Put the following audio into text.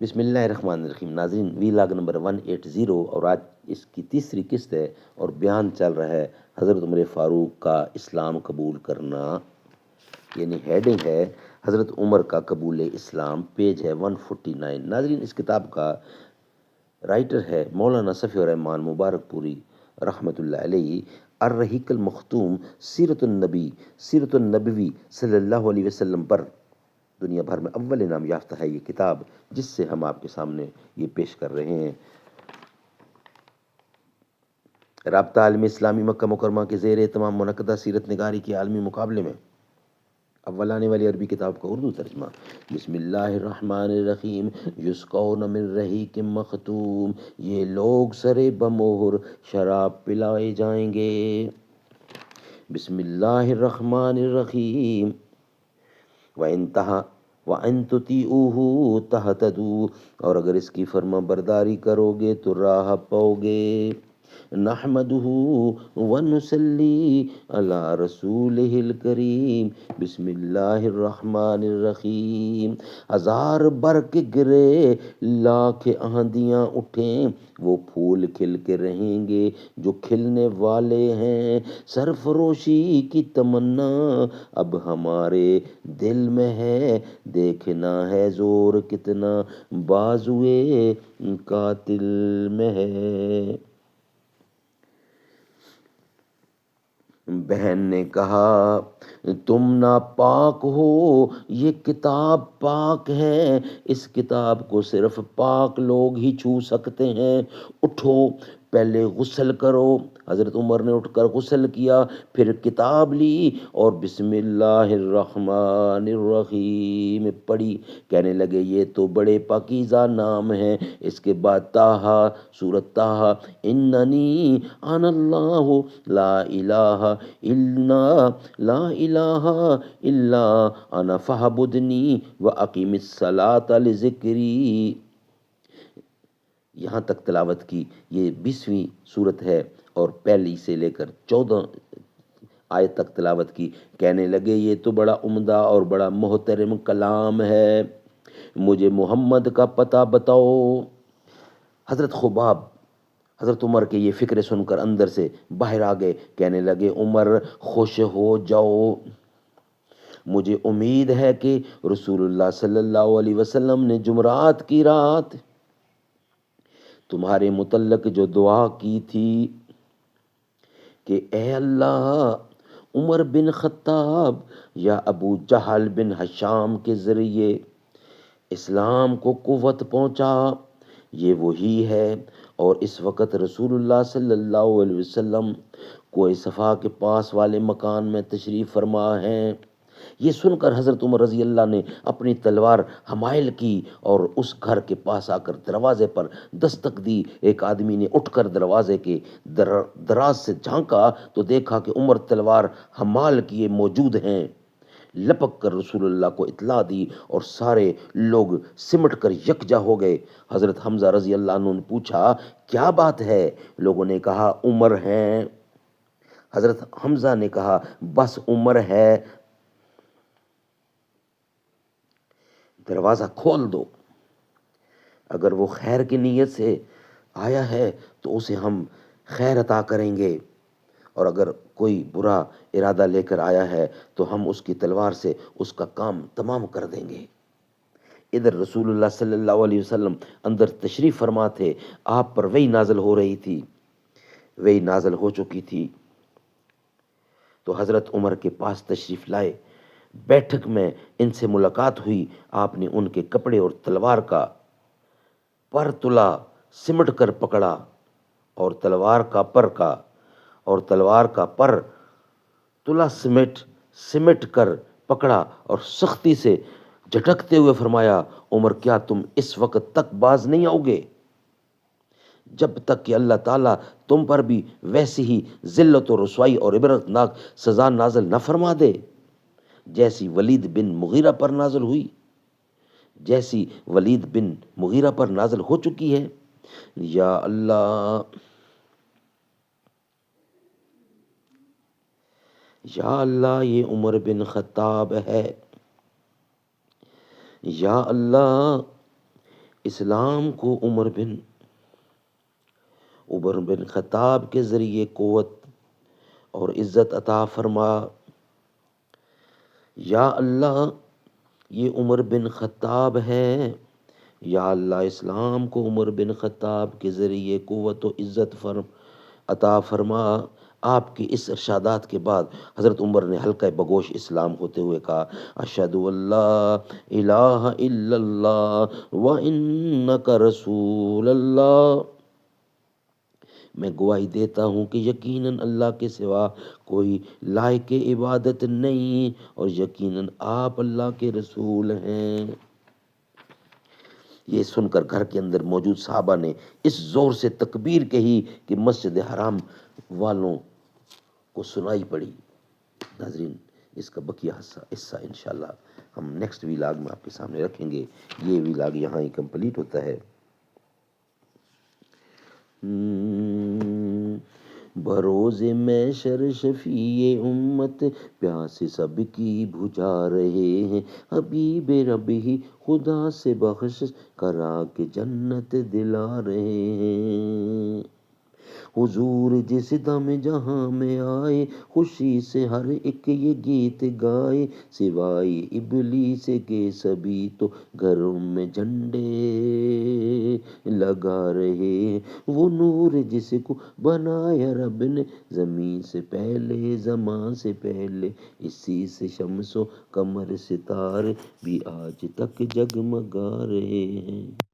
بسم اللہ الرحمن الرحیم. ناظرین، ویلاگ نمبر 180 اور آج اس کی تیسری قسط ہے اور بیان چل رہا ہے حضرت عمر فاروق کا اسلام قبول کرنا. یعنی ہیڈنگ ہے حضرت عمر کا قبول اسلام، پیج ہے 149. ناظرین، اس کتاب کا رائٹر ہے مولانا صفی الرحمان مبارک پوری رحمۃ اللہ علیہ. الرحیق المختوم سیرت النبوی صلی اللہ علیہ وسلم پر دنیا بھر میں اول انعام یافتہ ہے یہ کتاب، جس سے ہم آپ کے سامنے یہ پیش کر رہے ہیں. رابطہ عالم اسلامی مکہ مکرمہ کے زیر اہتمام منعقدہ سیرت نگاری کے عالمی مقابلے میں اول آنے والی عربی کتاب کا اردو ترجمہ. بسم اللہ الرحمن الرحیم. یسقون من رحیق مختوم، یہ لوگ سرے بمہر شراب پلائے جائیں گے. بسم اللہ الرحمن الرحیم. وَإِن تُطِيعُوهُ تَهْتَدُوا، اور اگر اس کی فرما برداری کرو گے تو راہ پاؤ گے. نحمدہ ونصلی علی رسولہ الکریم. بسم اللہ الرحمن الرحیم. ہزار برق گرے لاکھ آندیاں اٹھیں، وہ پھول کھل کے رہیں گے جو کھلنے والے ہیں. سرفروشی کی تمنا اب ہمارے دل میں ہے، دیکھنا ہے زور کتنا بازوئے قاتل میں ہے. بہن نے کہا تم ناپاک ہو، یہ کتاب پاک ہے، اس کتاب کو صرف پاک لوگ ہی چھو سکتے ہیں. اٹھو پہلے غسل کرو. حضرت عمر نے اٹھ کر غسل کیا، پھر کتاب لی اور بسم اللہ الرحمن الرحیم پڑھی. کہنے لگے یہ تو بڑے پاکیزہ نام ہیں. اس کے بعد طٰہٰ، سورۃ طٰہٰ. اننی انا اللہ لا الہ الا انا فاعبدنی واقم الصلاۃ لذکری. یہاں تک تلاوت کی. یہ 20ویں صورت ہے اور پہلی سے لے کر 14 آیت تک تلاوت کی. کہنے لگے یہ تو بڑا عمدہ اور بڑا محترم کلام ہے، مجھے محمد کا پتہ بتاؤ. حضرت خباب حضرت عمر کے یہ فکر سن کر اندر سے باہر آ گئے. کہنے لگے عمر خوش ہو جاؤ، مجھے امید ہے کہ رسول اللہ صلی اللہ علیہ وسلم نے جمعرات کی رات تمہارے متعلق جو دعا کی تھی کہ اے اللہ، عمر بن خطاب یا ابو جہل بن ہشام کے ذریعے اسلام کو قوت پہنچا، یہ وہی ہے. اور اس وقت رسول اللہ صلی اللہ علیہ وسلم کوہ صفا کے پاس والے مکان میں تشریف فرما ہیں. یہ سن کر حضرت عمر رضی اللہ نے اپنی تلوار حمائل کی اور اس گھر کے پاس آ کر دروازے پر دستک دی. ایک آدمی نے اٹھ کر دروازے کے دراز سے جھانکا تو دیکھا کہ عمر تلوار حمال کیے موجود ہیں. لپک کر رسول اللہ کو اطلاع دی اور سارے لوگ سمٹ کر یکجا ہو گئے. حضرت حمزہ رضی اللہ عنہ نے پوچھا کیا بات ہے؟ لوگوں نے کہا عمر ہیں. حضرت حمزہ نے کہا بس عمر ہے، دروازہ کھول دو. اگر وہ خیر کی نیت سے آیا ہے تو اسے ہم خیر عطا کریں گے، اور اگر کوئی برا ارادہ لے کر آیا ہے تو ہم اس کی تلوار سے اس کا کام تمام کر دیں گے. ادھر رسول اللہ صلی اللہ علیہ وسلم اندر تشریف فرما تھے. آپ پر وحی نازل ہو رہی تھی، وحی نازل ہو چکی تھی. تو حضرت عمر کے پاس تشریف لائے. بیٹھک میں ان سے ملاقات ہوئی. آپ نے ان کے کپڑے اور تلوار کا پر تلا سمٹ کر پکڑا اور تلوار کا پر تلا سمٹ کر پکڑا اور سختی سے جھٹکتے ہوئے فرمایا عمر، کیا تم اس وقت تک باز نہیں آؤ گے جب تک کہ اللہ تعالیٰ تم پر بھی ویسی ہی ذلت و رسوائی اور عبرتناک سزا نازل نہ فرما دے جیسی ولید بن مغیرہ پر نازل ہو چکی ہے. یا اللہ، یا اللہ، یہ عمر بن خطاب ہے. یا اللہ، اسلام کو عمر بن خطاب کے ذریعے قوت اور عزت عطا فرما۔ یا اللہ یہ عمر بن خطاب ہے، یا اللہ اسلام کو عمر بن خطاب کے ذریعے قوت و عزت عطا فرما۔ آپ کی اس ارشادات کے بعد حضرت عمر نے حلقہ بگوش اسلام ہوتے ہوئے کہا اشہد اللہ الہ الا اللہ وانک رسول اللہ، میں گواہی دیتا ہوں کہ یقیناً اللہ کے سوا کوئی لائق عبادت نہیں اور یقیناً آپ اللہ کے رسول ہیں۔ یہ سن کر گھر کے اندر موجود صحابہ نے اس زور سے تکبیر کہی کہ مسجد حرام والوں کو سنائی پڑی۔ ناظرین اس کا بقیہ حصہ انشاءاللہ ہم نیکسٹ ویلاگ میں آپ کے سامنے رکھیں گے۔ یہ ویلاگ یہاں ہی کمپلیٹ ہوتا ہے۔ بروز محشر شفیع امت پیاس سب کی بجھا رہے ہیں، حبیب رب ہی خدا سے بخش کرا کے جنت دلا رہے ہیں۔ حضور جس دم جہاں میں آئے خوشی سے ہر ایک یہ گیت گائے، سوائے ابلیس کے سبھی تو گھروں میں جھنڈے لگا رہے ہیں۔ وہ نور جس کو بنایا رب نے زمین سے پہلے زمان سے پہلے، اسی سے شمس و قمر ستارے بھی آج تک جگمگا رہے ہیں۔